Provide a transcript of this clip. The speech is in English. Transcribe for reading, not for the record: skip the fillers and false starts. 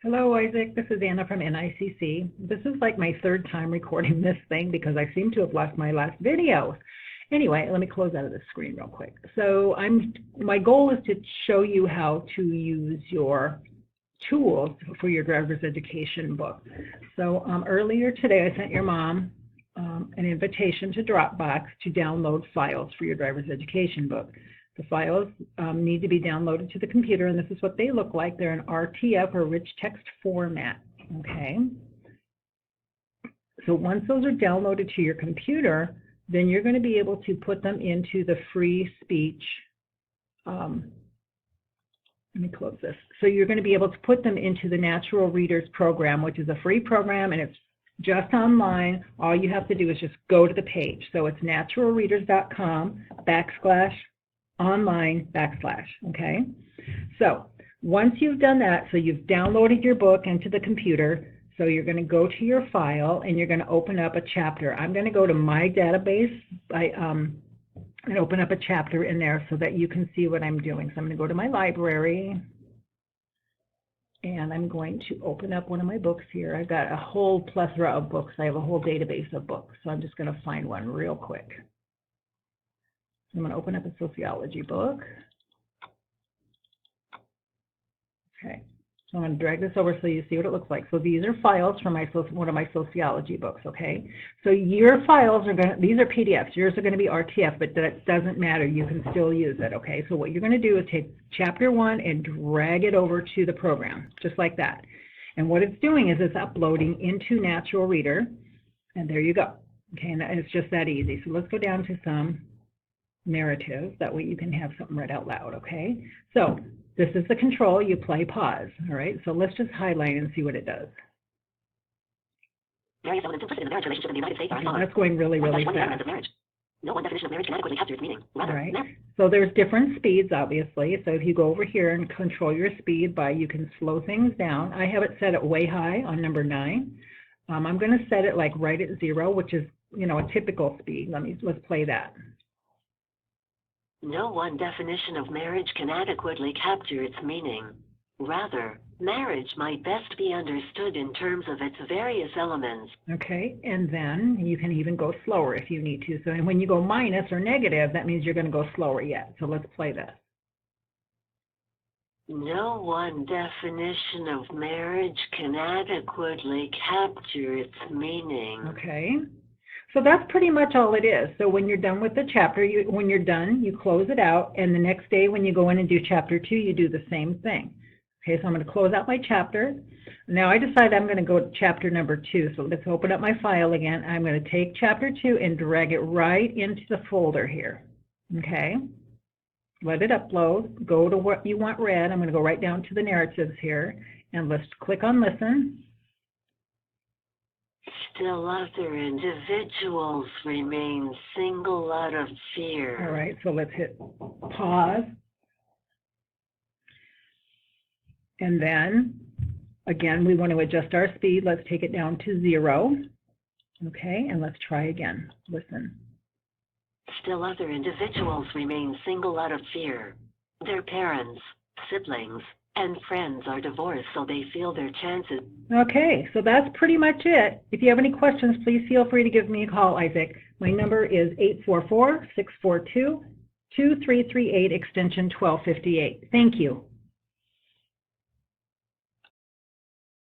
Hello, Isaac. This is Anna from NICC. This is like my third time recording this thing because I seem to have lost my last video. Anyway, let me close out of the screen real quick. So my goal is to show you how to use your tools for your driver's education book. So earlier today, I sent your mom an invitation to Dropbox to download files for your driver's education book. The files need to be downloaded to the computer, and this is what they look like. They're in RTF, or rich text format, okay? So once those are downloaded to your computer, then you're going to be able to put them into the free speech, let me close this. So you're going to be able to put them into the Natural Readers program, which is a free program, and it's just online. All you have to do is just go to the page. So it's naturalreaders.com/online/, okay? So once you've done that, so you've downloaded your book into the computer, so you're going to go to your file and you're going to open up a chapter. I'm going to go to my database and open up a chapter in there so that you can see what I'm doing. So I'm going to go to my library and I'm going to open up one of my books here. I've got a whole plethora of books. I have a whole database of books, so I'm just going to find one real quick. I'm going to open up a sociology book. Okay, so I'm going to drag this over so you see what it looks like. So these are files from one of my sociology books, okay? So your files are these are PDFs. Yours are going to be RTF, but that doesn't matter. You can still use it, okay? So what you're going to do is take chapter 1 and drag it over to the program, just like that. And what it's doing is it's uploading into Natural Reader, and there you go. Okay, and it's just that easy. So let's go down to some narrative. That way you can have something read out loud, okay? So this is the control. You play pause, all right? So let's just highlight and see what it does. Various elements implicit in the marriage relationship in the United States are as follows. That's going really, really fast. No one definition of marriage can adequately capture its meaning. Rather, right. So there's different speeds, obviously. So if you go over here and control your speed by, you can slow things down. I have it set at way high on number 9. I'm going to set it like right at 0, which is, you know, a typical speed. Let's play that. No one definition of marriage can adequately capture its meaning. Rather, marriage might best be understood in terms of its various elements. Okay, and then you can even go slower if you need to. So when you go minus or negative, that means you're going to go slower yet. So let's play this. No one definition of marriage can adequately capture its meaning. Okay. So that's pretty much all it is. So when you're done with the chapter, when you're done, you close it out, and the next day when you go in and do chapter 2, you do the same thing. Okay, so I'm going to close out my chapter. Now I decide I'm going to go to chapter number 2. So let's open up my file again. I'm going to take chapter 2 and drag it right into the folder here. Okay, let it upload. Go to what you want read. I'm going to go right down to the narratives here, and let's click on listen. Still other individuals remain single out of fear. All right, so let's hit pause. And then, again, we want to adjust our speed. Let's take it down to 0. Okay, and let's try again. Listen. Still other individuals remain single out of fear. Their parents, siblings, and friends are divorced, so they feel their chances. Okay, so that's pretty much it. If you have any questions, please feel free to give me a call, Isaac. My number is 844-642-2338, extension 1258. Thank you.